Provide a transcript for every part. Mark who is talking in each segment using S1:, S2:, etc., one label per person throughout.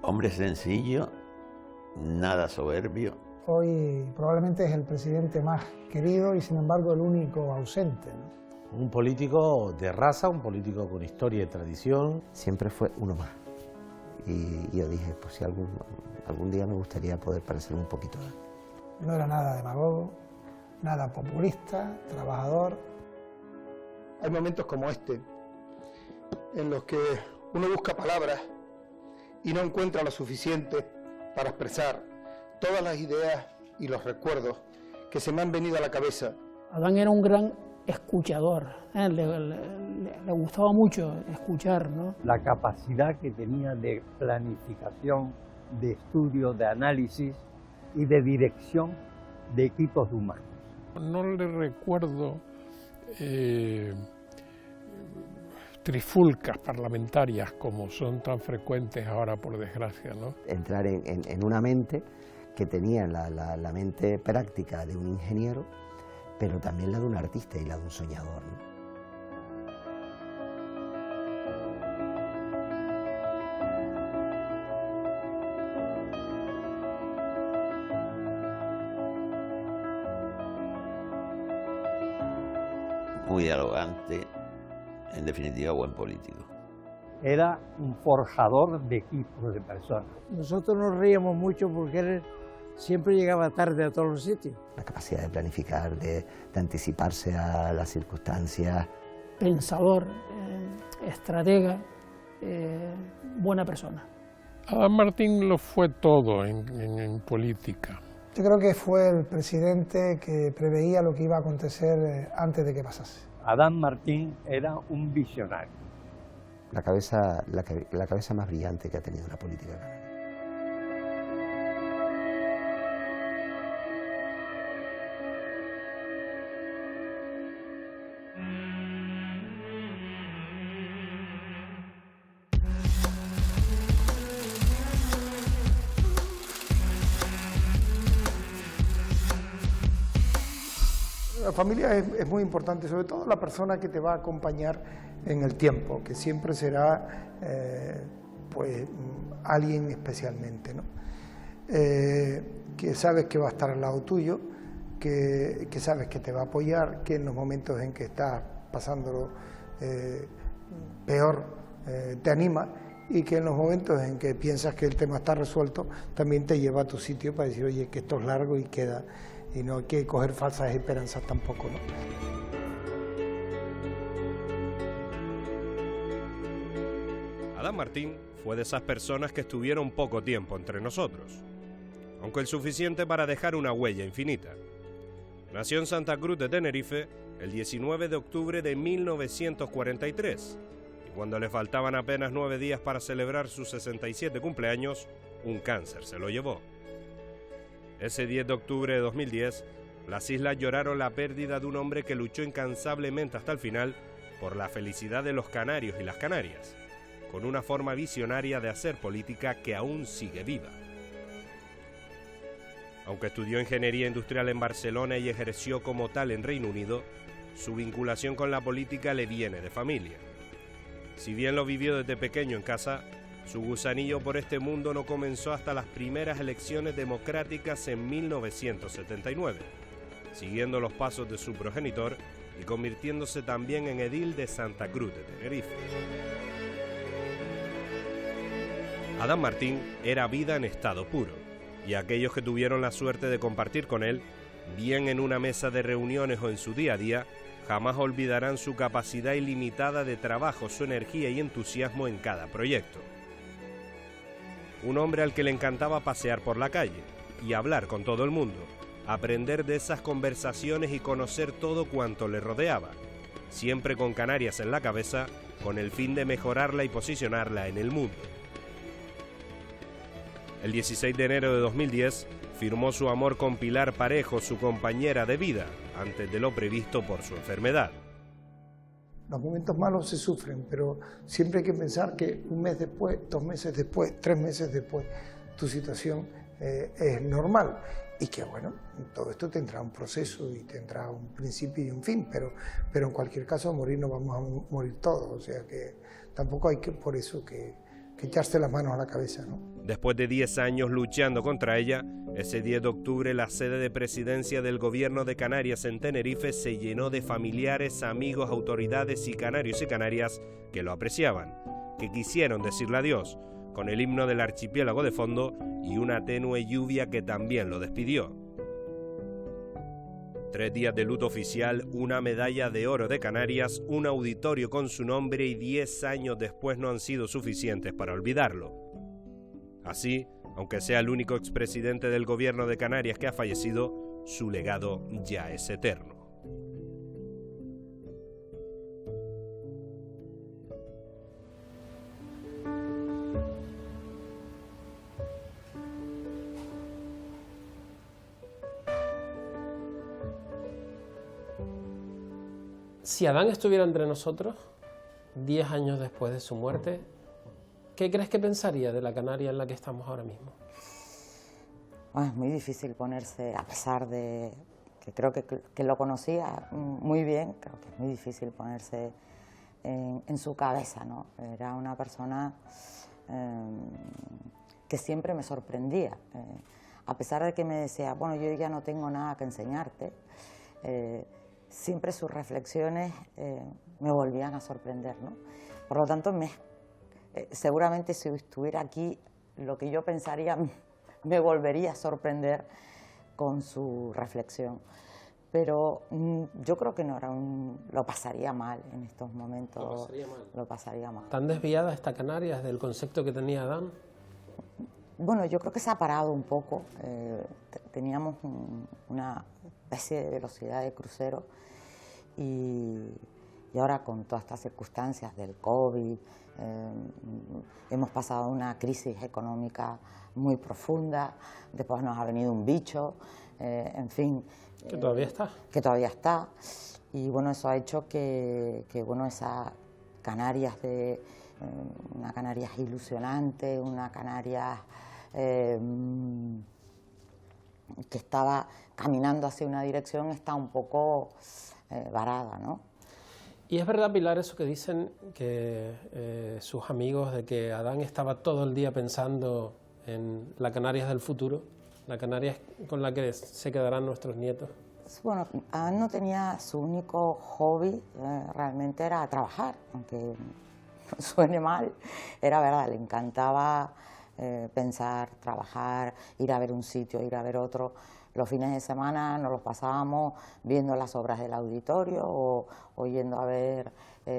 S1: Hombre sencillo, nada soberbio.
S2: Hoy probablemente es el presidente más querido y sin embargo el único ausente, ¿no?
S3: Un político de raza, un político con historia y tradición.
S4: Siempre fue uno más. Y yo dije, pues si algún día me gustaría poder parecer un poquito a él.
S2: No era nada demagogo, nada populista, trabajador.
S5: Hay momentos como este, en los que uno busca palabras y no encuentra lo suficiente para expresar todas las ideas y los recuerdos que se me han venido a la cabeza.
S6: Adán era un gran escuchador, le gustaba mucho escuchar, ¿no?
S7: La capacidad que tenía de planificación, de estudio, de análisis y de dirección de equipos humanos.
S8: No le recuerdo trifulcas parlamentarias como son tan frecuentes ahora, por desgracia, ¿no?
S4: Entrar en una mente que tenía la mente práctica de un ingeniero, pero también la de un artista y la de un soñador, ¿no?
S1: Muy dialogante, en definitiva buen político.
S7: Era un forjador de equipos de personas.
S9: Nosotros nos reíamos mucho porque él siempre llegaba tarde a todos los sitios.
S4: La capacidad de planificar, de anticiparse a las circunstancias.
S6: Pensador, estratega, buena persona.
S8: Adán Martín lo fue todo en política.
S2: Yo creo que fue el presidente que preveía lo que iba a acontecer antes de que pasase.
S7: Adán Martín era un visionario.
S4: La cabeza más brillante que ha tenido la política canaria.
S5: La familia es muy importante, sobre todo la persona que te va a acompañar en el tiempo, que siempre será pues alguien especialmente, ¿no? Que sabes que va a estar al lado tuyo, que sabes que te va a apoyar, que en los momentos en que estás pasándolo peor te anima, y que en los momentos en que piensas que el tema está resuelto también te lleva a tu sitio para decir, oye, que esto es largo y queda. Y no hay que coger falsas esperanzas tampoco, ¿no?
S10: Adán Martín fue de esas personas que estuvieron poco tiempo entre nosotros, aunque el suficiente para dejar una huella infinita. Nació en Santa Cruz de Tenerife el 19 de octubre de 1943, y cuando le faltaban apenas 9 días para celebrar sus 67 cumpleaños, un cáncer se lo llevó. Ese 10 de octubre de 2010, las islas lloraron la pérdida de un hombre que luchó incansablemente hasta el final por la felicidad de los canarios y las Canarias, con una forma visionaria de hacer política que aún sigue viva. Aunque estudió ingeniería industrial en Barcelona y ejerció como tal en Reino Unido, su vinculación con la política le viene de familia. Si bien lo vivió desde pequeño en casa, su gusanillo por este mundo no comenzó hasta las primeras elecciones democráticas en 1979, siguiendo los pasos de su progenitor y convirtiéndose también en edil de Santa Cruz de Tenerife. Adán Martín era vida en estado puro, y aquellos que tuvieron la suerte de compartir con él, bien en una mesa de reuniones o en su día a día, jamás olvidarán su capacidad ilimitada de trabajo, su energía y entusiasmo en cada proyecto. Un hombre al que le encantaba pasear por la calle y hablar con todo el mundo, aprender de esas conversaciones y conocer todo cuanto le rodeaba, siempre con Canarias en la cabeza, con el fin de mejorarla y posicionarla en el mundo. El 16 de enero de 2010 firmó su amor con Pilar Parejo, su compañera de vida, antes de lo previsto por su enfermedad.
S5: Los momentos malos se sufren, pero siempre hay que pensar que un mes después, 2 meses después, 3 meses después, tu situación es normal. Y que bueno, todo esto tendrá un proceso y tendrá un principio y un fin, pero en cualquier caso morir no vamos a morir todos, o sea que tampoco hay que por eso que echarse las manos a la cabeza, ¿no?
S10: Después de 10 años luchando contra ella, ese 10 de octubre la sede de presidencia del gobierno de Canarias en Tenerife se llenó de familiares, amigos, autoridades y canarios y canarias que lo apreciaban, que quisieron decirle adiós, con el himno del archipiélago de fondo y una tenue lluvia que también lo despidió. 3 días de luto oficial, una medalla de oro de Canarias, un auditorio con su nombre y 10 años después no han sido suficientes para olvidarlo. Así, aunque sea el único expresidente del gobierno de Canarias que ha fallecido, su legado ya es eterno.
S11: Si Adán estuviera entre nosotros, 10 años después de su muerte, ¿qué crees que pensaría de la Canaria en la que estamos ahora mismo?
S12: Bueno, es muy difícil ponerse, a pesar de que creo que lo conocía muy bien, creo que es muy difícil ponerse en su cabeza, ¿no? Era una persona que siempre me sorprendía. A pesar de que me decía, bueno, yo ya no tengo nada que enseñarte, siempre sus reflexiones me volvían a sorprender, ¿no? Por lo tanto, seguramente si estuviera aquí, lo que yo pensaría me volvería a sorprender con su reflexión. Pero yo creo que no era lo pasaría mal en estos momentos. Lo pasaría mal.
S11: ¿Tan desviada esta Canarias del concepto que tenía Adán?
S12: Bueno, yo creo que se ha parado un poco. Teníamos una especie de velocidad de crucero y ahora con todas estas circunstancias del COVID, hemos pasado una crisis económica muy profunda, después nos ha venido un bicho, en fin.
S11: Que todavía está.
S12: Que todavía está. Y bueno, eso ha hecho que bueno, esa Canarias una Canarias ilusionante, una Canarias que estaba caminando hacia una dirección, está un poco varada, ¿no?
S11: Y es verdad, Pilar, eso que dicen que sus amigos, de que Adán estaba todo el día pensando en la Canarias del futuro, la Canarias con la que se quedarán nuestros nietos.
S12: Bueno, Adán no tenía, su único hobby realmente era trabajar, aunque suene mal, era verdad, le encantaba pensar, trabajar, ir a ver un sitio, ir a ver otro. Los fines de semana nos los pasábamos viendo las obras del auditorio o yendo a ver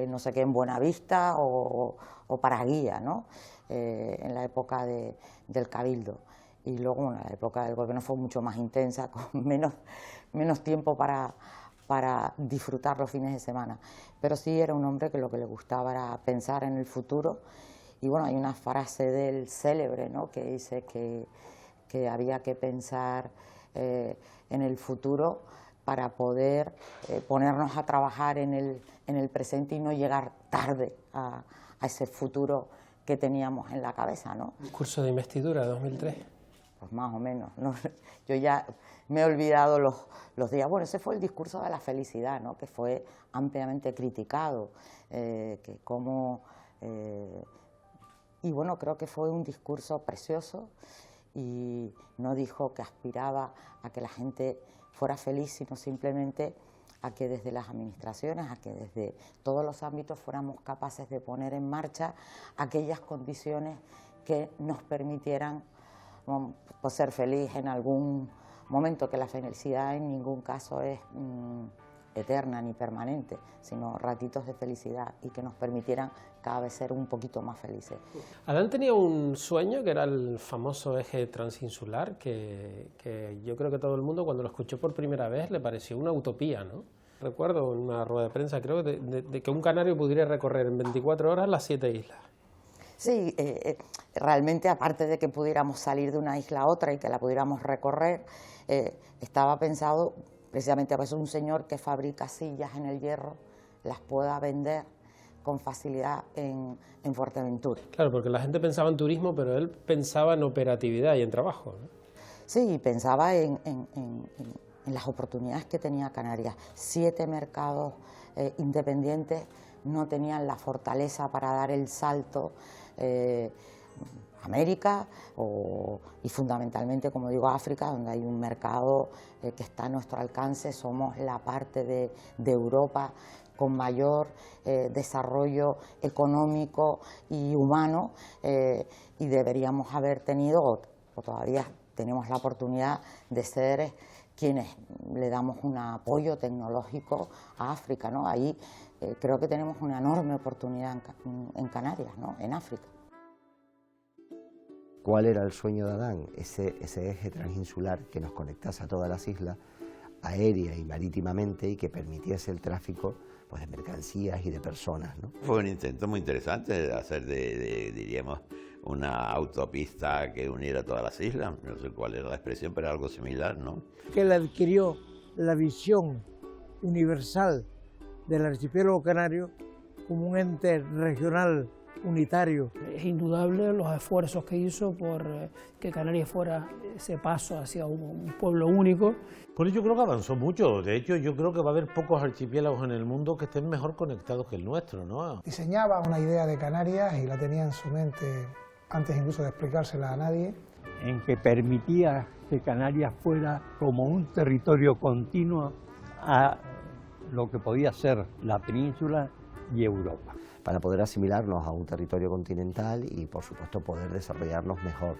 S12: no sé qué en Buenavista o Paraguía, ¿no? En la época del Cabildo. Y luego, bueno, la época del gobierno fue mucho más intensa, con menos tiempo para disfrutar los fines de semana. Pero sí era un hombre que lo que le gustaba era pensar en el futuro. Y bueno, hay una frase del célebre, ¿no?, que dice que había que pensar en el futuro para poder ponernos a trabajar en el presente y no llegar tarde a ese futuro que teníamos en la cabeza, ¿no?
S11: ¿Curso de investidura 2003?
S12: Pues más o menos, ¿no? Yo ya me he olvidado los días. Bueno, ese fue el discurso de la felicidad, ¿no?, que fue ampliamente criticado, y bueno, creo que fue un discurso precioso y no dijo que aspiraba a que la gente fuera feliz, sino simplemente a que desde las administraciones, a que desde todos los ámbitos fuéramos capaces de poner en marcha aquellas condiciones que nos permitieran pues, ser feliz en algún momento, que la felicidad en ningún caso es eterna ni permanente, sino ratitos de felicidad y que nos permitieran cada vez ser un poquito más felices.
S11: Adán tenía un sueño que era el famoso eje transinsular, que yo creo que todo el mundo cuando lo escuchó por primera vez le pareció una utopía, ¿no? Recuerdo en una rueda de prensa, creo, de que un canario pudiera recorrer en 24 horas las 7 islas.
S12: Sí, realmente aparte de que pudiéramos salir de una isla a otra y que la pudiéramos recorrer, estaba pensado precisamente a veces un señor que fabrica sillas en el Hierro las pueda vender con facilidad en Fuerteventura.
S11: Claro, porque la gente pensaba en turismo, pero él pensaba en operatividad y en trabajo, ¿no?
S12: Sí, pensaba en las oportunidades que tenía Canarias. 7 mercados independientes no tenían la fortaleza para dar el salto América y fundamentalmente, como digo, África, donde hay un mercado que está a nuestro alcance. Somos la parte de Europa con mayor desarrollo económico y humano, y deberíamos haber tenido, o todavía tenemos la oportunidad de ser quienes le damos un apoyo tecnológico a África, ¿no? Ahí creo que tenemos una enorme oportunidad en Canarias, ¿no? En África.
S4: ¿Cuál era el sueño de Adán? Ese eje transinsular que nos conectase a todas las islas, aérea y marítimamente, y que permitiese el tráfico pues, de mercancías y de personas, ¿no?
S1: Fue un intento muy interesante de hacer diríamos, una autopista que uniera todas las islas. No sé cuál era la expresión, pero algo similar, ¿no?
S9: Que él adquirió la visión universal del archipiélago canario como un ente regional unitario.
S6: Es indudable los esfuerzos que hizo por que Canarias fuera ese paso hacia un pueblo único.
S3: Pues yo creo que avanzó mucho. De hecho, yo creo que va a haber pocos archipiélagos en el mundo que estén mejor conectados que el nuestro, ¿no?
S2: Diseñaba una idea de Canarias y la tenía en su mente antes incluso de explicársela a nadie.
S7: En que permitía que Canarias fuera como un territorio continuo a lo que podía ser la península y Europa.
S4: Para poder asimilarnos a un territorio continental y, por supuesto, poder desarrollarnos mejor.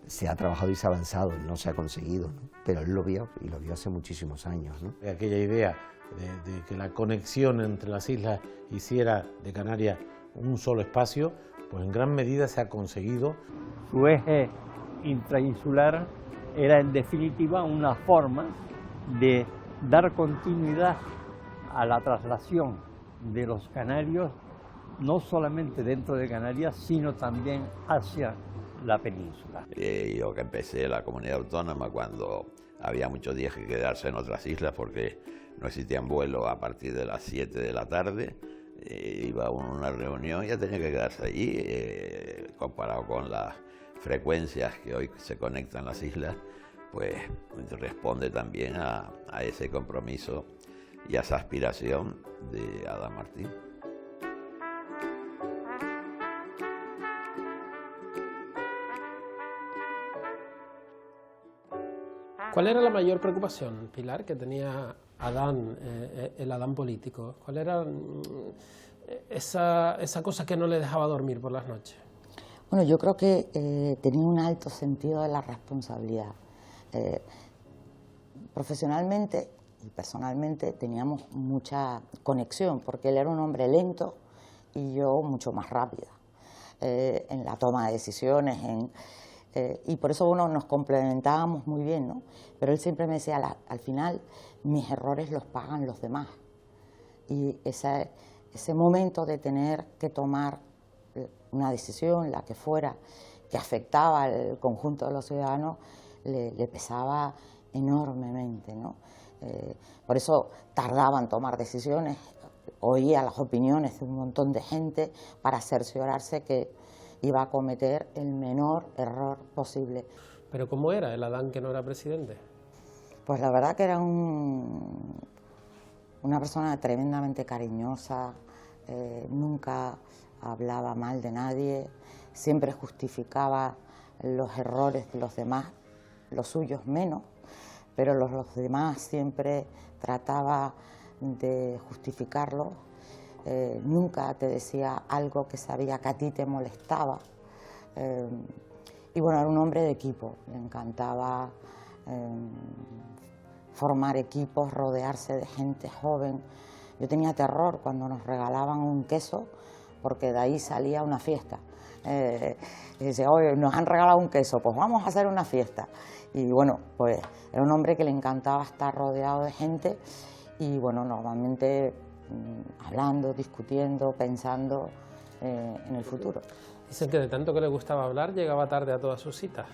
S4: Se ha trabajado y se ha avanzado, no se ha conseguido, ¿no? Pero él lo vio, y lo vio hace muchísimos años, ¿no?
S3: Aquella idea de que la conexión entre las islas hiciera de Canarias un solo espacio, pues en gran medida se ha conseguido.
S7: Su eje intrainsular era en definitiva una forma de dar continuidad a la traslación de los canarios, no solamente dentro de Canarias, sino también hacia la península.
S1: Yo que empecé la comunidad autónoma cuando había muchos días que quedarse en otras islas porque no existían vuelos a partir de las 7 de la tarde, iba a una reunión y ya tenía que quedarse allí, comparado con las frecuencias que hoy se conectan las islas, pues responde también a ese compromiso y a esa aspiración de Adán Martín.
S11: ¿Cuál era la mayor preocupación, Pilar, que tenía Adán, el Adán político? ¿Cuál era esa cosa que no le dejaba dormir por las noches?
S12: Bueno, yo creo que tenía un alto sentido de la responsabilidad. Profesionalmente y personalmente teníamos mucha conexión, porque él era un hombre lento y yo mucho más rápida en la toma de decisiones, y por eso nos complementábamos muy bien, ¿no? Pero él siempre me decía, al final mis errores los pagan los demás. Y ese momento de tener que tomar una decisión, la que fuera, que afectaba al conjunto de los ciudadanos, le pesaba enormemente, ¿no? Por eso tardaba en tomar decisiones, oía las opiniones de un montón de gente para cerciorarse que iba a cometer el menor error posible.
S11: ¿Pero cómo era el Adán que no era presidente?
S12: Pues la verdad que era una persona tremendamente cariñosa, nunca hablaba mal de nadie, siempre justificaba los errores de los demás, los suyos menos, pero los demás siempre trataba de justificarlos. Nunca te decía algo que sabía que a ti te molestaba. Y bueno, era un hombre de equipo, le encantaba formar equipos, rodearse de gente joven. Yo tenía terror cuando nos regalaban un queso, porque de ahí salía una fiesta. Y decía, oye, nos han regalado un queso, pues vamos a hacer una fiesta. Y bueno, pues era un hombre que le encantaba estar rodeado de gente y bueno, normalmente hablando, discutiendo, pensando en el futuro.
S11: Dicen que de tanto que le gustaba hablar, llegaba tarde a todas sus citas.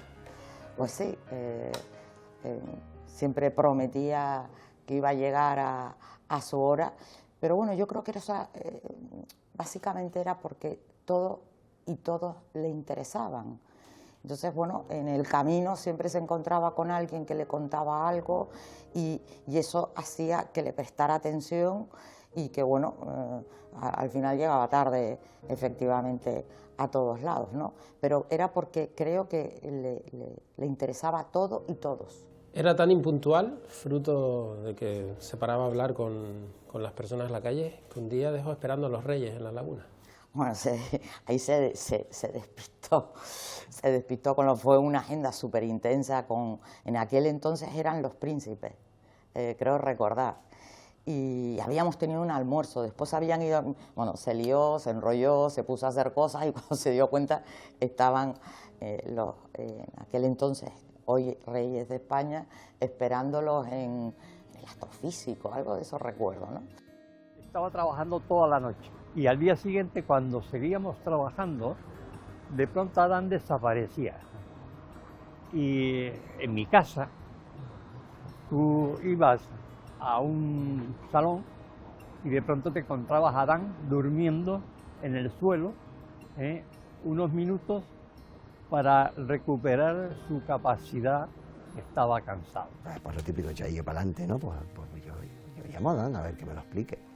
S12: Pues sí, siempre prometía que iba a llegar a su hora, pero bueno, yo creo que eso básicamente era porque todo y todos le interesaban. Entonces, bueno, en el camino siempre se encontraba con alguien que le contaba algo y eso hacía que le prestara atención y que bueno, al final llegaba tarde efectivamente a todos lados, ¿no? Pero era porque creo que le interesaba todo y todos.
S11: Era tan impuntual, fruto de que se paraba a hablar con las personas en la calle, que un día dejó esperando a los reyes en la laguna.
S12: Bueno, ahí se despistó fue una agenda súper intensa, en aquel entonces eran los príncipes, creo recordar, y habíamos tenido un almuerzo, después habían ido, bueno, se lió, se enrolló, se puso a hacer cosas y cuando se dio cuenta estaban en aquel entonces, hoy reyes de España, esperándolos en el astrofísico, algo de eso recuerdo, ¿no?
S7: Estaba trabajando toda la noche y al día siguiente, cuando seguíamos trabajando, de pronto Adán desaparecía. Y en mi casa, tú ibas a un salón y de pronto te encontrabas a Adán durmiendo en el suelo, unos minutos para recuperar su capacidad, que estaba cansado.
S4: Pues lo típico, ya llegué para adelante, ¿no? Pues yo llamo a Dan a ver que me lo explique.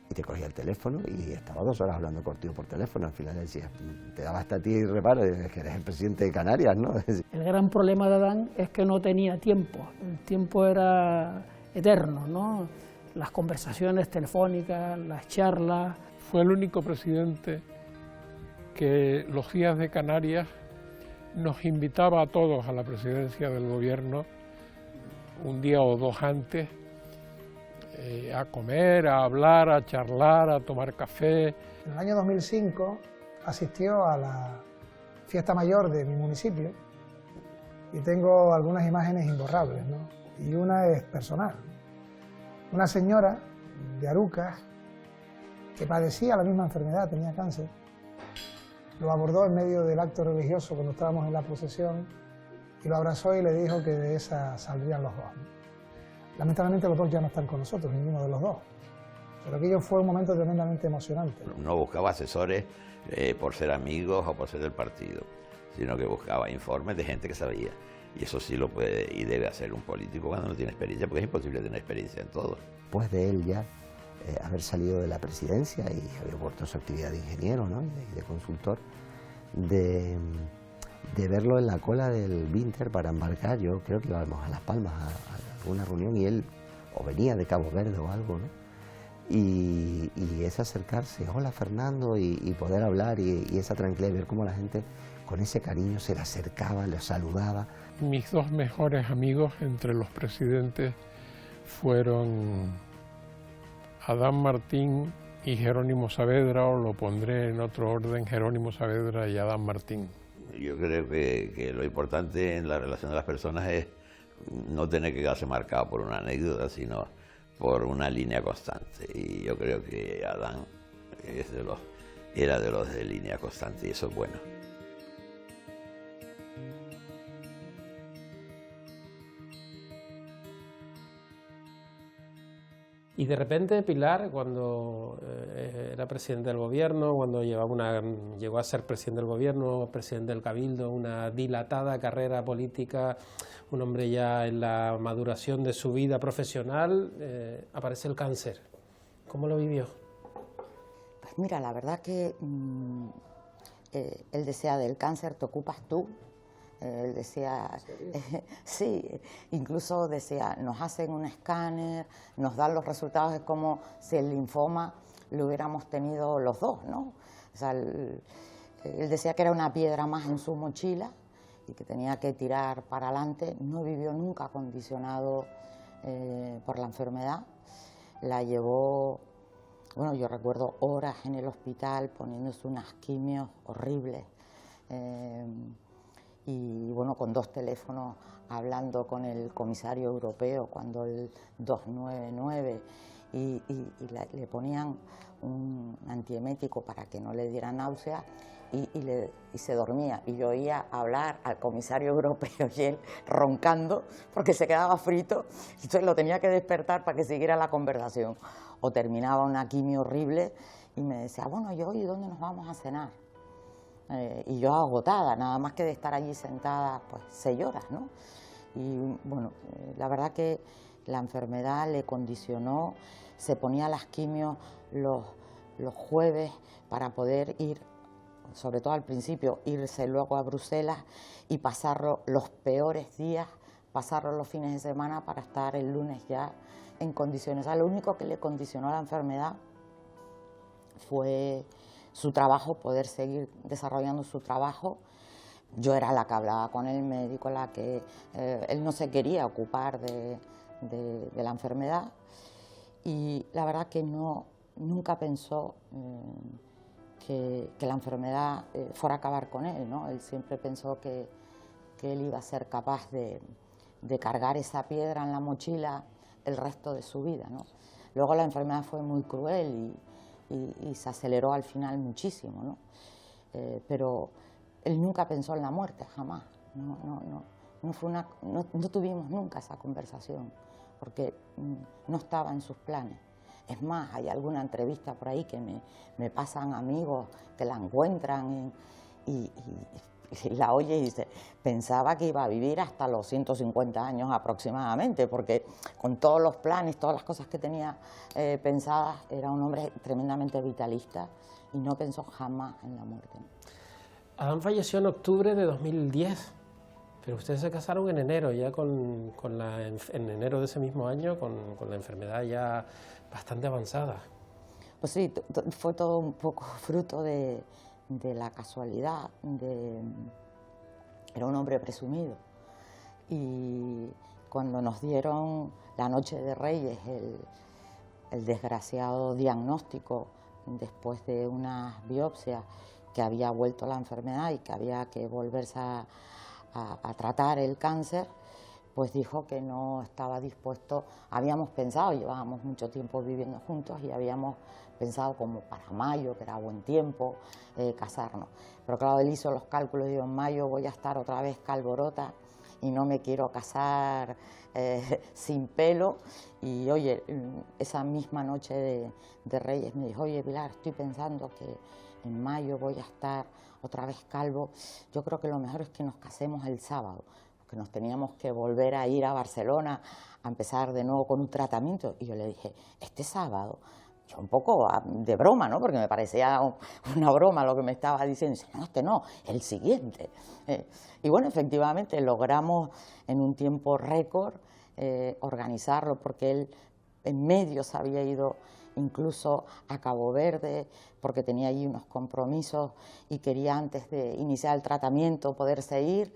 S4: Y te cogía el teléfono y estaba 2 horas hablando contigo por teléfono. Al final le decía, te daba hasta a ti reparo, es que eres el presidente de Canarias, ¿no?
S6: El gran problema de Adán es que no tenía tiempo. El tiempo era eterno, ¿no? Las conversaciones telefónicas, las charlas.
S8: Fue el único presidente que los días de Canarias nos invitaba a todos a la presidencia del gobierno un día o 2 antes a comer, a hablar, a charlar, a tomar café.
S2: En el año 2005 asistió a la fiesta mayor de mi municipio y tengo algunas imágenes imborrables, ¿no? Y una es personal. Una señora de Arucas que padecía la misma enfermedad, tenía cáncer, lo abordó en medio del acto religioso cuando estábamos en la procesión y lo abrazó y le dijo que de esa saldrían los 2. Lamentablemente los 2 ya no están con nosotros, ninguno de los 2. Pero aquello fue un momento tremendamente emocionante.
S1: No buscaba asesores por ser amigos o por ser del partido, sino que buscaba informes de gente que sabía. Y eso sí lo puede y debe hacer un político cuando no tiene experiencia, porque es imposible tener experiencia en todo.
S4: Después de él ya haber salido de la presidencia y haber vuelto a su actividad de ingeniero, ¿no? y de consultor, de verlo en la cola del Vinter para embarcar. Yo creo que íbamos a Las Palmas a alguna reunión y él o venía de Cabo Verde o algo, ¿no? Y es acercarse, hola Fernando, y poder hablar y esa tranquilidad y ver cómo la gente con ese cariño se le acercaba, le saludaba.
S8: Mis 2 mejores amigos entre los presidentes fueron Adán Martín y Jerónimo Saavedra, o lo pondré en otro orden, Jerónimo Saavedra y Adán Martín.
S1: Yo creo que lo importante en la relación de las personas es no tener que quedarse marcado por una anécdota, sino por una línea constante. Y yo creo que Adán era de los de línea constante y eso es bueno.
S11: Y de repente Pilar, cuando era presidente del gobierno, cuando llegó a ser presidente del gobierno, presidente del Cabildo, una dilatada carrera política, un hombre ya en la maduración de su vida profesional, aparece el cáncer. ¿Cómo lo vivió?
S12: Pues mira, la verdad que él decía, del cáncer te ocupas tú. Él decía, sí, incluso decía, nos hacen un escáner, nos dan los resultados, es como si el linfoma lo hubiéramos tenido los 2, ¿no? O sea, él decía que era una piedra más en su mochila y que tenía que tirar para adelante. No vivió nunca condicionado por la enfermedad. La llevó, bueno, yo recuerdo horas en el hospital poniéndose unas quimios horribles. Y bueno, con 2 teléfonos hablando con el comisario europeo cuando el 299 y le ponían un antiemético para que no le diera náusea y se dormía. Y yo oía hablar al comisario europeo y él roncando porque se quedaba frito y entonces lo tenía que despertar para que siguiera la conversación. O terminaba una quimio horrible y me decía, bueno, ¿y dónde nos vamos a cenar? Y yo agotada, nada más que de estar allí sentada, pues 6 horas, ¿no? Y bueno, la verdad que La enfermedad le condicionó, se ponía las quimios los jueves para poder ir, sobre todo al principio, irse luego a Bruselas y pasarlo los peores días, pasarlo los fines de semana para estar el lunes ya en condiciones. O sea, lo único que le condicionó la enfermedad fue su trabajo, poder seguir desarrollando su trabajo. Yo era la que hablaba con el médico, la que él no se quería ocupar de la enfermedad, y la verdad que nunca pensó que la enfermedad fuera a acabar con él, ¿no? Él siempre pensó que él iba a ser capaz de cargar esa piedra en la mochila el resto de su vida, ¿no? Luego la enfermedad fue muy cruel y se aceleró al final muchísimo, ¿no? Pero él nunca pensó en la muerte, jamás. No tuvimos nunca esa conversación, porque no estaba en sus planes. Es más, hay alguna entrevista por ahí que me pasan amigos que la encuentran y la oye y dice, pensaba que iba a vivir hasta los 150 años aproximadamente, porque con todos los planes, todas las cosas que tenía pensadas, era un hombre tremendamente vitalista y no pensó jamás en la muerte.
S11: Adán falleció en octubre de 2010, pero ustedes se casaron en enero, ya en enero de ese mismo año, con la enfermedad ya bastante avanzada.
S12: Pues sí, fue todo un poco fruto de la casualidad. Era un hombre presumido, y cuando nos dieron la noche de Reyes el desgraciado diagnóstico después de unas biopsias, que había vuelto la enfermedad y que había que volverse a tratar el cáncer, pues dijo que no estaba dispuesto. Habíamos pensado, llevábamos mucho tiempo viviendo juntos y habíamos pensado como para mayo, que era buen tiempo, casarnos. Pero claro, él hizo los cálculos y dijo, en mayo voy a estar otra vez calborota y no me quiero casar sin pelo. Y oye, esa misma noche de Reyes me dijo, oye Pilar, estoy pensando que en mayo voy a estar otra vez calvo, yo creo que lo mejor es que nos casemos el sábado, porque nos teníamos que volver a ir a Barcelona a empezar de nuevo con un tratamiento. Y yo le dije, este sábado, yo un poco de broma, ¿no? Porque me parecía una broma lo que me estaba diciendo. Y dice, no, este no, el siguiente. Y bueno, efectivamente logramos en un tiempo récord organizarlo, porque él en medio se había ido incluso a Cabo Verde, porque tenía allí unos compromisos y quería, antes de iniciar el tratamiento, poderse ir.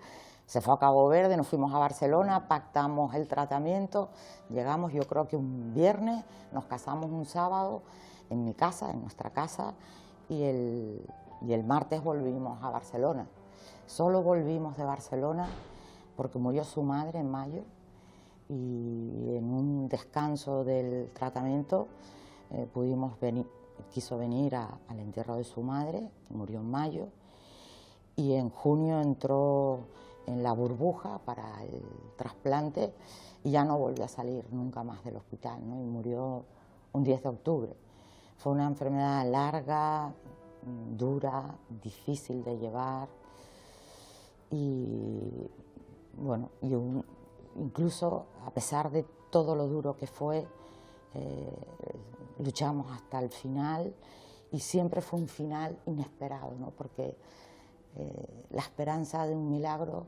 S12: Se fue a Cabo Verde, nos fuimos a Barcelona, pactamos el tratamiento, llegamos yo creo que un viernes, nos casamos un sábado en mi casa, en nuestra casa, y el martes volvimos a Barcelona. Solo volvimos de Barcelona porque murió su madre en mayo, y en un descanso del tratamiento quiso venir al entierro de su madre, que murió en mayo, y en junio entró en la burbuja para el trasplante y ya no volvió a salir nunca más del hospital, ¿no? Y murió un 10 de octubre. Fue una enfermedad larga, dura, difícil de llevar, y bueno, incluso a pesar de todo lo duro que fue, luchamos hasta el final, y siempre fue un final inesperado, ¿no? Porque la esperanza de un milagro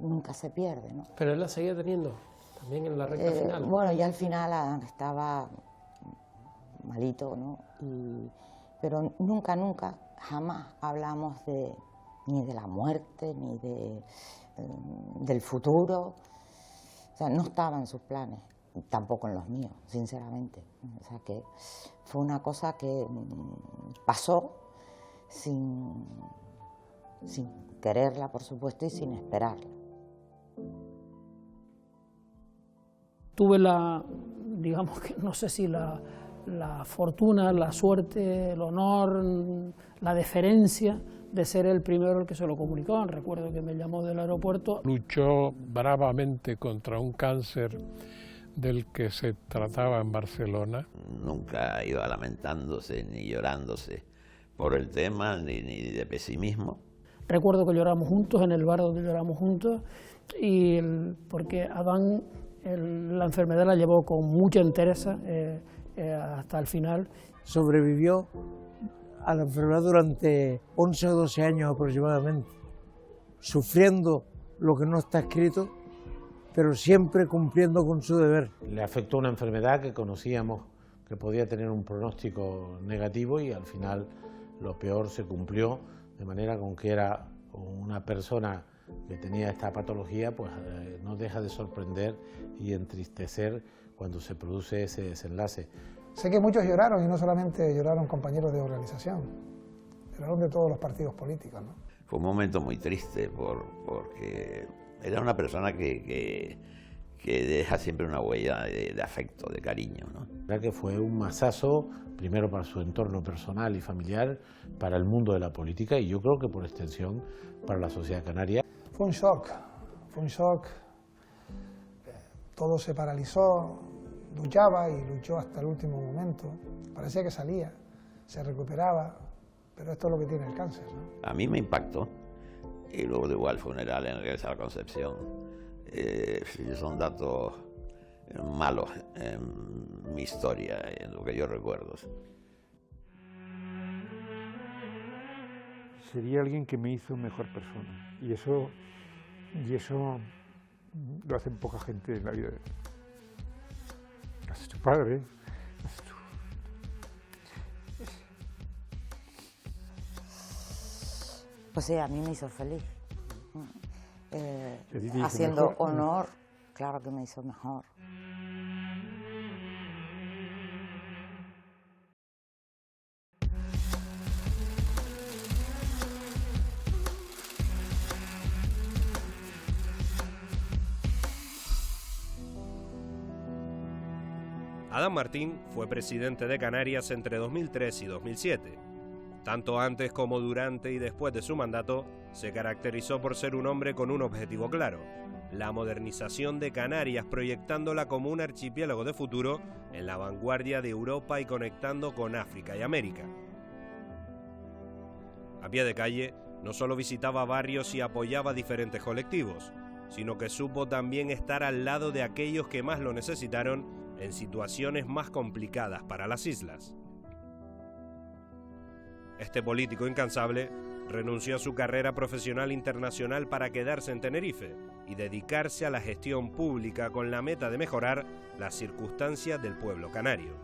S12: nunca se pierde, ¿no?
S11: Pero él la seguía teniendo, también en la recta final.
S12: Bueno, ya al final estaba malito, ¿no? Pero nunca, jamás hablamos ni de la muerte, ni del futuro. O sea, no estaba en sus planes, tampoco en los míos, sinceramente. O sea, que fue una cosa que pasó sin quererla, por supuesto, y sin esperarla.
S6: Tuve digamos que no sé si la fortuna, la suerte, el honor, la deferencia de ser el primero el que se lo comunicó. Recuerdo que me llamó del aeropuerto.
S8: Luchó bravamente contra un cáncer del que se trataba en Barcelona.
S1: Nunca iba lamentándose ni llorándose por el tema, ni de pesimismo.
S6: Recuerdo que lloramos juntos, en el bar donde lloramos juntos, porque Adán la enfermedad la llevó con mucha entereza hasta el final.
S9: Sobrevivió a la enfermedad durante 11 o 12 años aproximadamente, sufriendo lo que no está escrito, pero siempre cumpliendo con su deber.
S3: Le afectó una enfermedad que conocíamos que podía tener un pronóstico negativo y al final lo peor se cumplió, de manera con que era una persona que tenía esta patología, pues no deja de sorprender y entristecer cuando se produce ese desenlace.
S2: Sé que muchos lloraron y no solamente lloraron compañeros de organización, lloraron de todos los partidos políticos, ¿no?
S1: Fue un momento muy triste porque era una persona que deja siempre una huella de afecto, de cariño, ¿no?
S3: La que fue un mazazo, primero para su entorno personal y familiar, para el mundo de la política y yo creo que por extensión para la sociedad canaria.
S2: Fue un shock, todo se paralizó, luchaba y luchó hasta el último momento, parecía que salía, se recuperaba, pero esto es lo que tiene el cáncer, ¿no?
S1: A mí me impactó, y luego igual el funeral en Iglesia de la Concepción. Son datos malos en mi historia, en lo que yo recuerdo.
S13: Sería alguien que me hizo mejor persona, y eso lo hacen poca gente en la vida. Haces tu padre, haces tu...
S12: Pues sí, a mí me hizo feliz. Haciendo honor, claro que me hizo mejor.
S10: Adán Martín fue presidente de Canarias entre 2003 y 2007. Tanto antes como durante y después de su mandato, se caracterizó por ser un hombre con un objetivo claro: la modernización de Canarias, proyectándola como un archipiélago de futuro en la vanguardia de Europa y conectando con África y América. A pie de calle, no solo visitaba barrios y apoyaba diferentes colectivos, sino que supo también estar al lado de aquellos que más lo necesitaron en situaciones más complicadas para las islas. Este político incansable renunció a su carrera profesional internacional para quedarse en Tenerife y dedicarse a la gestión pública con la meta de mejorar las circunstancias del pueblo canario.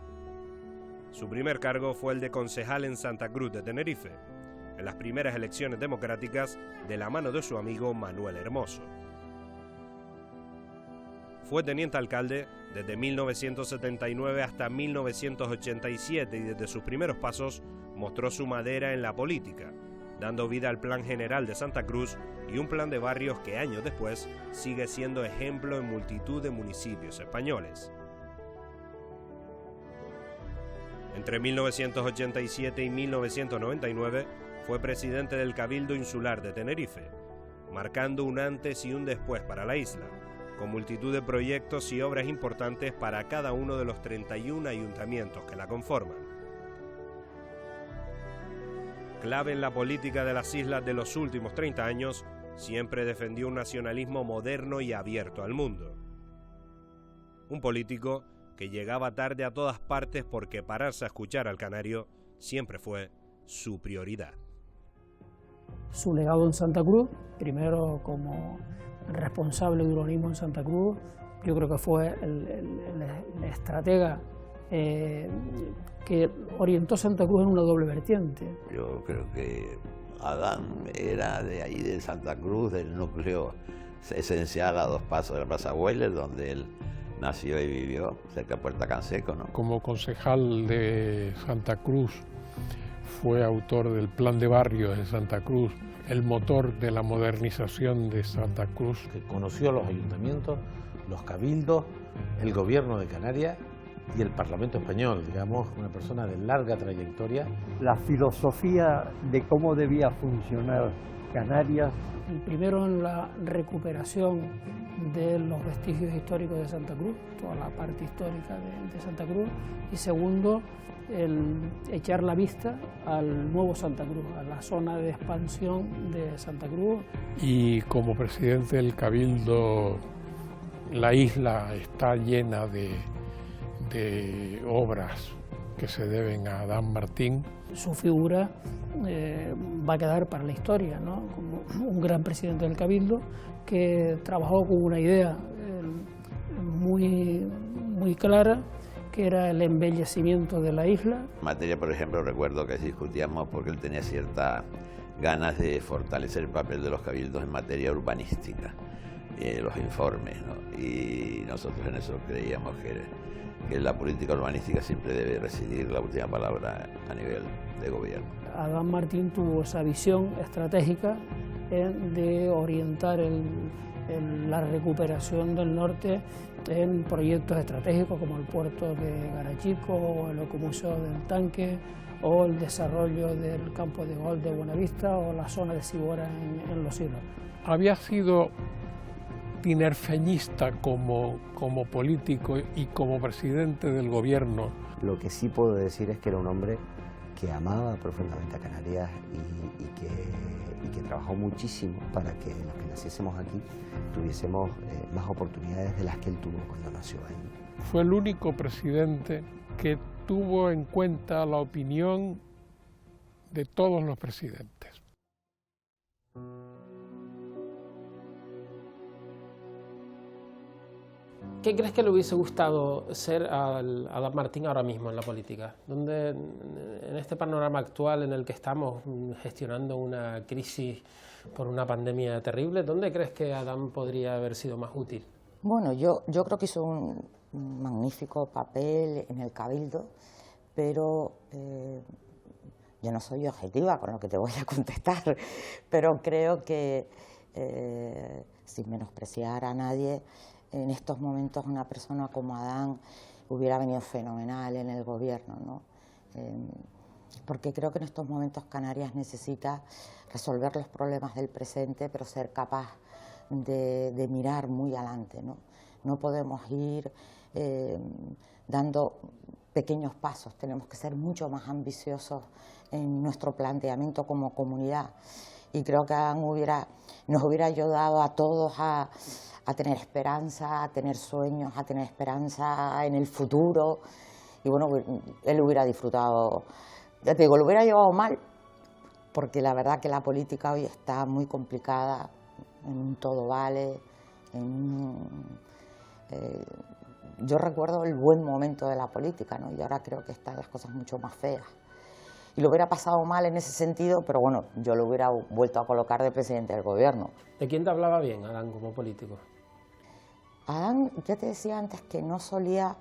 S10: Su primer cargo fue el de concejal en Santa Cruz de Tenerife, en las primeras elecciones democráticas de la mano de su amigo Manuel Hermoso. Fue teniente alcalde desde 1979 hasta 1987 y desde sus primeros pasos mostró su madera en la política, dando vida al Plan General de Santa Cruz y un plan de barrios que años después sigue siendo ejemplo en multitud de municipios españoles. Entre 1987 y 1999 fue presidente del Cabildo Insular de Tenerife, marcando un antes y un después para la isla, con multitud de proyectos y obras importantes para cada uno de los 31 ayuntamientos que la conforman. Clave en la política de las islas de los últimos 30 años, siempre defendió un nacionalismo moderno y abierto al mundo. Un político que llegaba tarde a todas partes porque pararse a escuchar al canario siempre fue su prioridad.
S6: Su legado en Santa Cruz, primero como responsable de urbanismo en Santa Cruz, yo creo que fue el estratega que orientó Santa Cruz en una doble vertiente.
S1: Yo creo que Adán era de ahí, de Santa Cruz, del núcleo esencial a 2 pasos de la Plaza Güeles, donde él nació y vivió, cerca de Puerta Canseco, ¿no?
S8: Como concejal de Santa Cruz fue autor del Plan de Barrios de Santa Cruz, el motor de la modernización de Santa Cruz.
S3: Que conoció los ayuntamientos, los cabildos, el gobierno de Canarias y el Parlamento español, digamos, una persona de larga trayectoria.
S7: La filosofía de cómo debía funcionar Canarias.
S6: Primero en la recuperación de los vestigios históricos de Santa Cruz, toda la parte histórica de Santa Cruz, y segundo, el echar la vista al nuevo Santa Cruz, a la zona de expansión de Santa Cruz.
S8: Y como presidente del Cabildo La isla está llena de obras que se deben a Adán Martín.
S6: Su figura va a quedar para la historia, ¿no? Como un gran presidente del Cabildo que trabajó con una idea muy clara, que era el embellecimiento de la isla.
S1: En materia, por ejemplo, recuerdo que discutíamos porque él tenía ciertas ganas de fortalecer el papel de los cabildos en materia urbanística, los informes, ¿no? Y nosotros en eso creíamos que la política urbanística siempre debe residir la última palabra a nivel de gobierno.
S6: Adán Martín tuvo esa visión estratégica de orientar la recuperación del norte en proyectos estratégicos como el puerto de Garachico o el Ecomuseo del Tanque o el desarrollo del campo de golf de Buenavista o la zona de Sibora en Los Silos.
S8: Había sido tinerfeñista como político y como presidente del gobierno.
S4: Lo que sí puedo decir es que era un hombre que amaba profundamente a Canarias y que trabajó muchísimo para que los que naciésemos aquí tuviésemos más oportunidades de las que él tuvo cuando nació ahí.
S8: Fue el único presidente que tuvo en cuenta la opinión de todos los presidentes.
S11: ¿Qué crees que le hubiese gustado ser a Adán Martín ahora mismo en la política? ¿Dónde, en este panorama actual en el que estamos gestionando una crisis por una pandemia terrible, ¿dónde crees que Adán podría haber sido más útil?
S12: Bueno, yo creo que hizo un magnífico papel en el Cabildo, pero yo no soy objetiva con lo que te voy a contestar, pero creo que, sin menospreciar a nadie, en estos momentos una persona como Adán hubiera venido fenomenal en el gobierno, ¿no? Porque creo que en estos momentos Canarias necesita resolver los problemas del presente, pero ser capaz de mirar muy adelante, ¿no? No podemos ir dando pequeños pasos, tenemos que ser mucho más ambiciosos en nuestro planteamiento como comunidad. Y creo que Adán nos hubiera ayudado a todos a tener esperanza, a tener sueños, a tener esperanza en el futuro. Y bueno, él hubiera disfrutado, ya te digo, lo hubiera llevado mal, porque la verdad que la política hoy está muy complicada, en un todo vale, yo recuerdo el buen momento de la política, ¿no? Y ahora creo que están las cosas mucho más feas. Y lo hubiera pasado mal en ese sentido, pero bueno, yo lo hubiera vuelto a colocar de presidente del gobierno.
S11: ¿De quién te hablaba bien, Adán, como político?
S12: Adán, ya te decía antes que no solía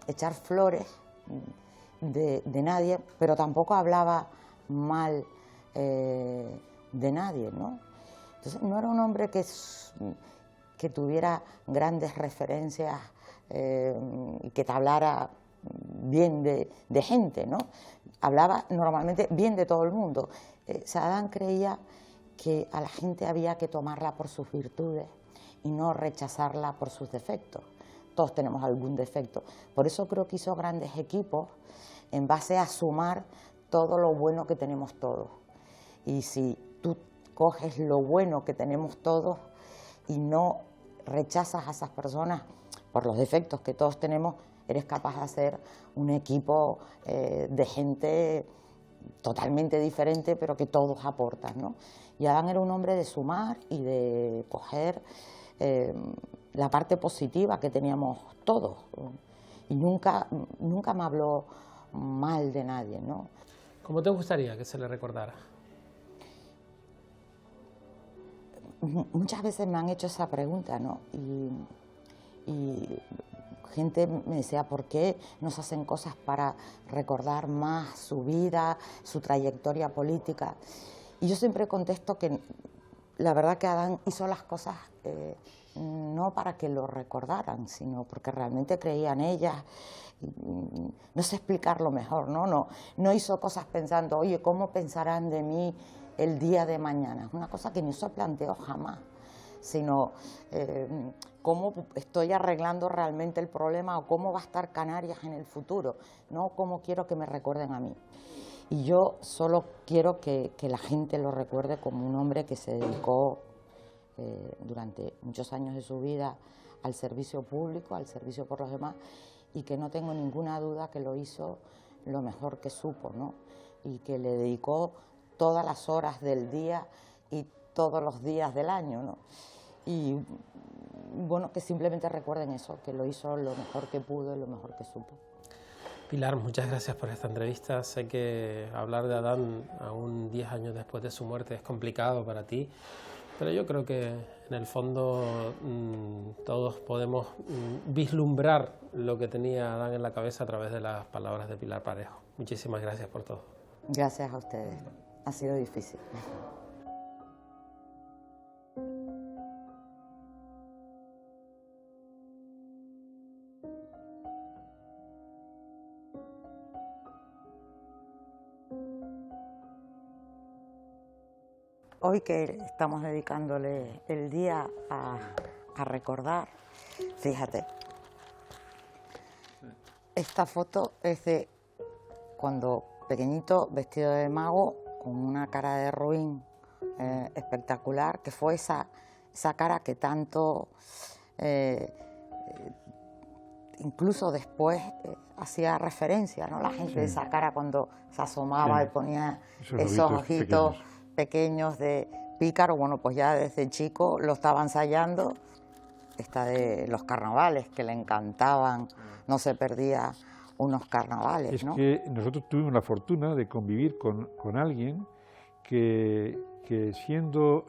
S12: echar flores de nadie, pero tampoco hablaba mal de nadie, ¿no? Entonces no era un hombre que tuviera grandes referencias y que te hablara bien de gente, ¿no? Hablaba normalmente bien de todo el mundo. Adán creía que a la gente había que tomarla por sus virtudes y no rechazarla por sus defectos. Todos tenemos algún defecto. Por eso creo que hizo grandes equipos en base a sumar todo lo bueno que tenemos todos. Y si tú coges lo bueno que tenemos todos y no rechazas a esas personas por los defectos que todos tenemos, eres capaz de hacer un equipo de gente totalmente diferente, pero que todos aportan, ¿no? Y Adán era un hombre de sumar y de coger la parte positiva que teníamos todos. Y nunca me habló mal de nadie, ¿no?
S11: ¿Cómo te gustaría que se le recordara?
S12: Muchas veces me han hecho esa pregunta, ¿no? Y gente me decía, ¿por qué nos hacen cosas para recordar más su vida, su trayectoria política? Y yo siempre contesto que la verdad que Adán hizo las cosas no para que lo recordaran, sino porque realmente creía en ellas. No sé explicarlo mejor, ¿no? No hizo cosas pensando, oye, ¿cómo pensarán de mí el día de mañana? Es una cosa que no se planteó jamás, sino cómo estoy arreglando realmente el problema o cómo va a estar Canarias en el futuro, no cómo quiero que me recuerden a mí. Y yo solo quiero que la gente lo recuerde como un hombre que se dedicó durante muchos años de su vida al servicio público, al servicio por los demás, y que no tengo ninguna duda que lo hizo lo mejor que supo, ¿no? Y que le dedicó todas las horas del día y todos los días del año, ¿no? Y bueno, que simplemente recuerden eso, que lo hizo lo mejor que pudo y lo mejor que supo.
S11: Pilar, muchas gracias por esta entrevista. Sé que hablar de Adán aún 10 años después de su muerte es complicado para ti, pero yo creo que en el fondo todos podemos vislumbrar lo que tenía Adán en la cabeza a través de las palabras de Pilar Parejo. Muchísimas gracias por todo.
S12: Gracias a ustedes. Ha sido difícil. Hoy que estamos dedicándole el día a recordar, fíjate, esta foto es de cuando pequeñito, vestido de mago, con una cara de ruin espectacular, que fue esa cara que tanto, incluso después, hacía referencia, ¿no? La gente de esa cara cuando se asomaba y ponía esos ojitos pequeños de pícaro. Bueno, pues ya desde chico lo estaba ensayando. Esta de los carnavales, que le encantaban, no se perdía unos carnavales, ¿no?
S13: Es que nosotros tuvimos la fortuna de convivir con alguien que siendo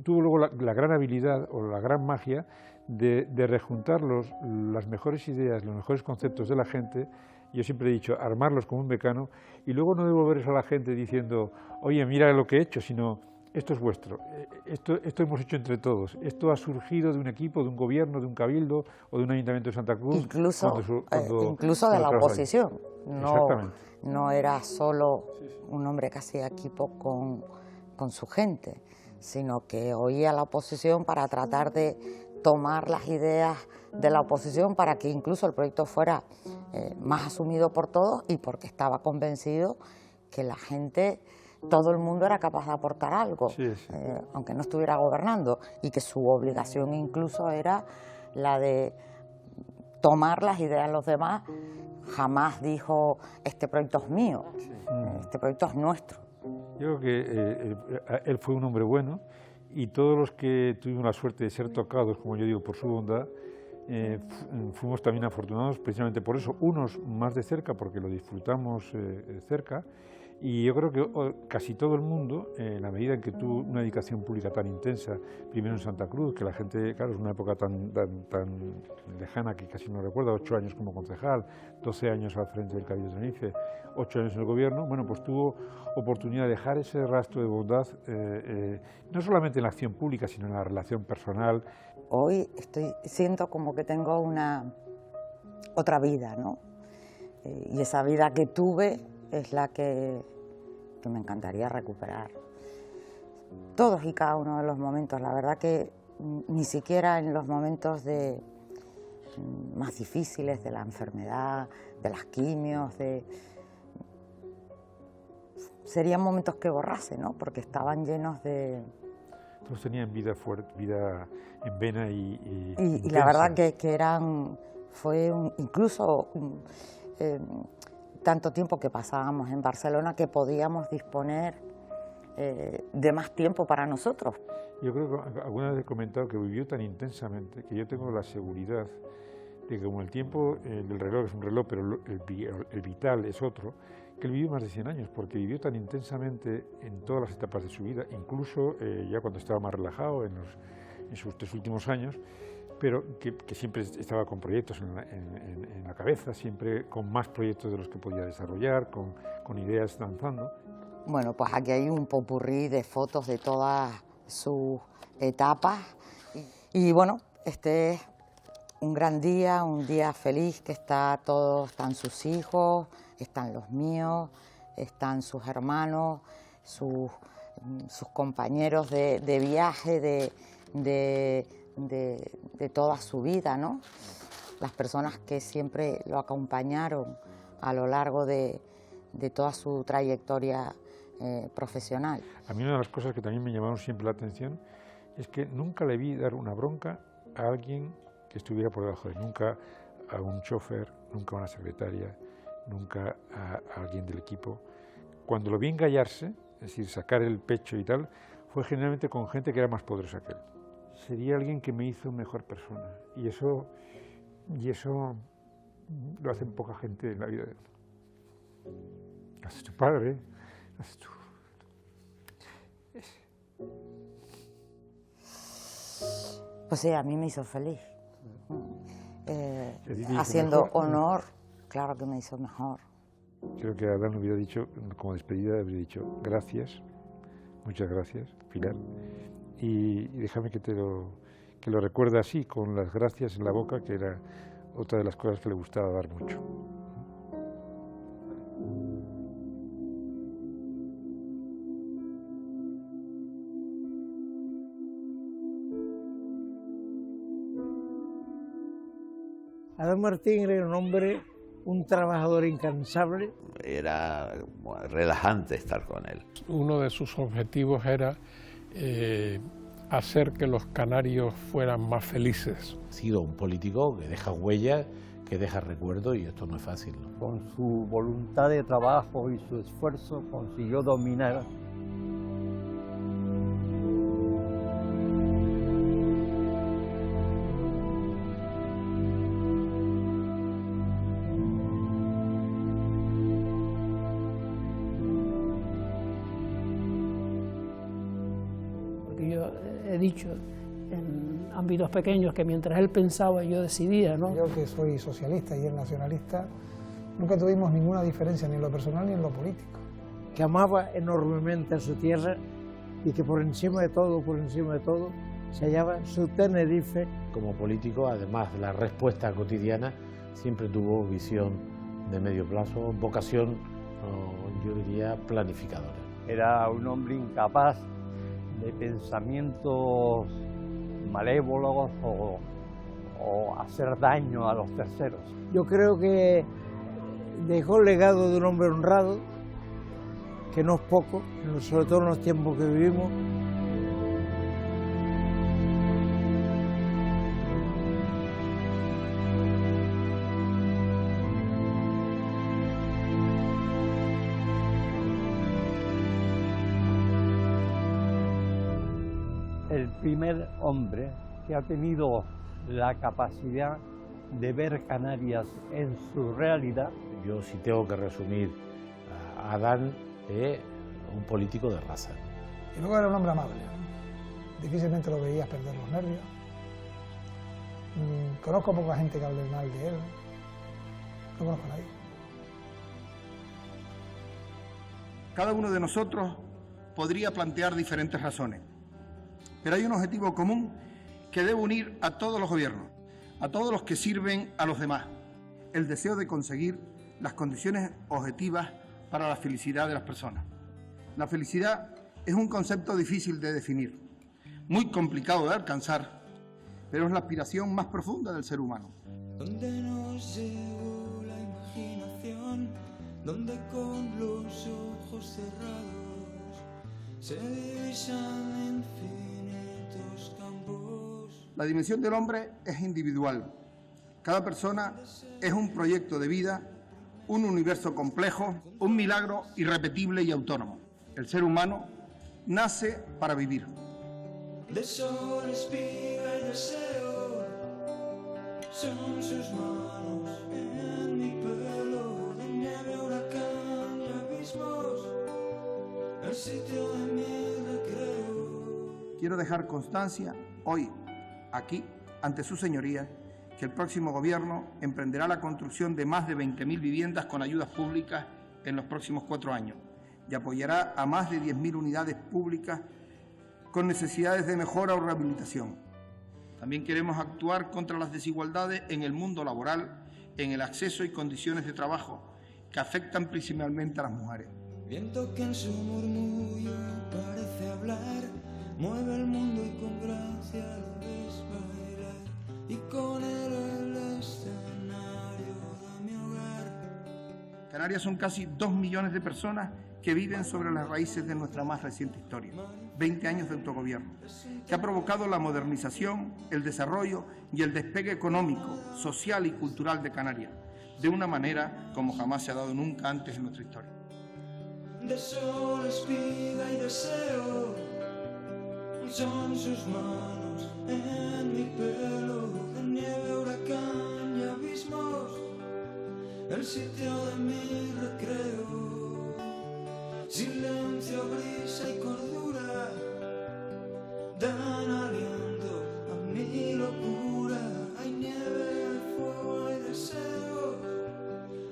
S13: tuvo luego la gran habilidad o la gran magia de rejuntar las mejores ideas, los mejores conceptos de la gente. Yo siempre he dicho, armarlos como un mecano y luego no devolver eso a la gente diciendo, oye, mira lo que he hecho, sino esto es vuestro, esto hemos hecho entre todos, esto ha surgido de un equipo, de un gobierno, de un cabildo o de un ayuntamiento de Santa Cruz.
S12: Incluso de la oposición. No era solo un hombre que hacía equipo con su gente, sino que oía a la oposición para tratar de tomar las ideas de la oposición para que incluso el proyecto fuera más asumido por todos, y porque estaba convencido que la gente, todo el mundo era capaz de aportar algo, aunque no estuviera gobernando, y que su obligación incluso era la de tomar las ideas de los demás. Jamás dijo, este proyecto es mío, este proyecto es nuestro.
S13: Yo creo que él fue un hombre bueno, y todos los que tuvimos la suerte de ser tocados, como yo digo, por su bondad, fuimos también afortunados precisamente por eso, unos más de cerca porque lo disfrutamos cerca, y yo creo que casi todo el mundo, en la medida en que tuvo una dedicación pública tan intensa, primero en Santa Cruz, que la gente, claro, es una época tan lejana que casi no recuerda, 8 años como concejal, 12 años al frente del Cabildo de Tenerife, 8 años en el gobierno, bueno, pues tuvo oportunidad de dejar ese rastro de bondad, no solamente en la acción pública, sino en la relación personal.
S12: Hoy siento como que tengo otra vida, ¿no? Y esa vida que tuve es la que me encantaría recuperar. Todos y cada uno de los momentos, la verdad que ni siquiera en los momentos más difíciles de la enfermedad, de las quimios, serían momentos que borrase, ¿no? Porque estaban llenos de...
S13: Todos tenían vida fuerte, vida en vena
S12: y la verdad que fue incluso tanto tiempo que pasábamos en Barcelona que podíamos disponer de más tiempo para nosotros.
S13: Yo creo que alguna vez he comentado que vivió tan intensamente que yo tengo la seguridad de que como el tiempo del reloj es un reloj, pero el vital es otro, que él vivió más de 100 años, porque vivió tan intensamente en todas las etapas de su vida, incluso ya cuando estaba más relajado en sus 3 últimos años, pero que siempre estaba con proyectos en la cabeza, siempre con más proyectos de los que podía desarrollar, con ideas danzando.
S12: Bueno, pues aquí hay un popurrí de fotos de todas sus etapas, y bueno, este es un gran día, un día feliz, que están sus hijos, están los míos, están sus hermanos, sus compañeros de viaje, de toda su vida, ¿no? Las personas que siempre lo acompañaron a lo largo de toda su trayectoria profesional.
S13: A mí una de las cosas que también me llamaron siempre la atención, es que nunca le vi dar una bronca a alguien que estuviera por debajo de él, nunca a un chofer, nunca a una secretaria, nunca a alguien del equipo. Cuando lo vi engallarse, es decir, sacar el pecho y tal, fue generalmente con gente que era más poderosa que él. Sería alguien que me hizo mejor persona, y eso lo hacen poca gente en la vida de él. Lo haces tu padre, lo haces tú.
S12: Pues sí, a mí me hizo feliz. Haciendo honor, claro que me hizo mejor.
S13: Creo que Adán hubiera dicho, como despedida, habría dicho gracias, muchas gracias, Pilar, y déjame que lo recuerde así, con las gracias en la boca, que era otra de las cosas que le gustaba dar mucho.
S9: Adán Martín era un hombre, un trabajador incansable.
S1: Era relajante estar con él.
S8: Uno de sus objetivos era hacer que los canarios fueran más felices.
S3: Ha sido un político que deja huella, que deja recuerdo, y esto no es fácil, ¿no?
S7: Con su voluntad de trabajo y su esfuerzo consiguió dominar
S6: he dicho en ámbitos pequeños que mientras él pensaba yo decidía, ¿no?
S2: Yo que soy socialista y él nacionalista, nunca tuvimos ninguna diferencia ni en lo personal ni en lo político.
S9: Que amaba enormemente a su tierra y que por encima de todo, se hallaba su Tenerife.
S3: Como político, además de la respuesta cotidiana, siempre tuvo visión de medio plazo, vocación, yo diría, planificadora.
S7: Era un hombre incapaz de pensamientos malévolos o hacer daño a los terceros.
S9: Yo creo que dejó el legado de un hombre honrado, que no es poco, sobre todo en los tiempos que vivimos.
S7: El primer hombre que ha tenido la capacidad de ver Canarias en su realidad.
S3: Yo, si tengo que resumir a Adán, un político de raza.
S2: Y luego era un hombre amable, ¿no? Difícilmente lo veías perder los nervios. Conozco poca gente que hable mal de él, no conozco a nadie.
S5: Cada uno de nosotros podría plantear diferentes razones, pero hay un objetivo común que debe unir a todos los gobiernos, a todos los que sirven a los demás: el deseo de conseguir las condiciones objetivas para la felicidad de las personas. La felicidad es un concepto difícil de definir, muy complicado de alcanzar, pero es la aspiración más profunda del ser humano.
S14: Donde nos llevó la imaginación, donde con los ojos cerrados se divisan infinitos campos.
S5: La dimensión del hombre es individual. Cada persona es un proyecto de vida, un universo complejo, un milagro irrepetible y autónomo. El ser humano nace para vivir.
S14: De sol, espiga y deseo, son sus manos en mi pelo, de nieve, huracán y abismos, el sitio de mi recreo.
S5: Quiero dejar constancia hoy, aquí, ante su señoría, que el próximo gobierno emprenderá la construcción de más de 20.000 viviendas con ayudas públicas en los próximos 4 años y apoyará a más de 10.000 unidades públicas con necesidades de mejora o rehabilitación. También queremos actuar contra las desigualdades en el mundo laboral, en el acceso y condiciones de trabajo que afectan principalmente a las mujeres.
S14: Viento que en su murmullo parece hablar, mueve el mundo y con gracia lo ves bailar, y con él el escenario de mi hogar.
S5: Canarias son casi 2 millones de personas que viven sobre las raíces de nuestra más reciente historia, 20 años de autogobierno, que ha provocado la modernización, el desarrollo y el despegue económico, social y cultural de Canarias, de una manera como jamás se ha dado nunca antes en nuestra historia.
S14: De sol, espiga y deseo, son sus manos en mi pelo, de nieve, huracán y abismos, el sitio de mi recreo. Silencio, brisa y cordura dan aliento a mi locura. Hay nieve, hay fuego, hay deseo,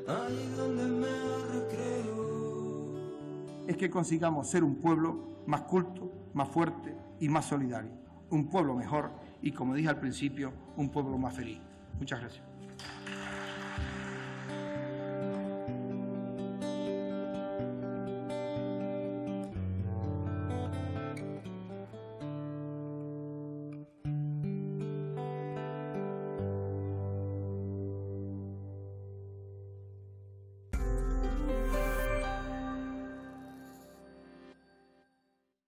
S14: ahí donde me recreo.
S5: Es que consigamos ser un pueblo más culto, más fuerte y más solidario. Un pueblo mejor y, como dije al principio, un pueblo más feliz. Muchas gracias.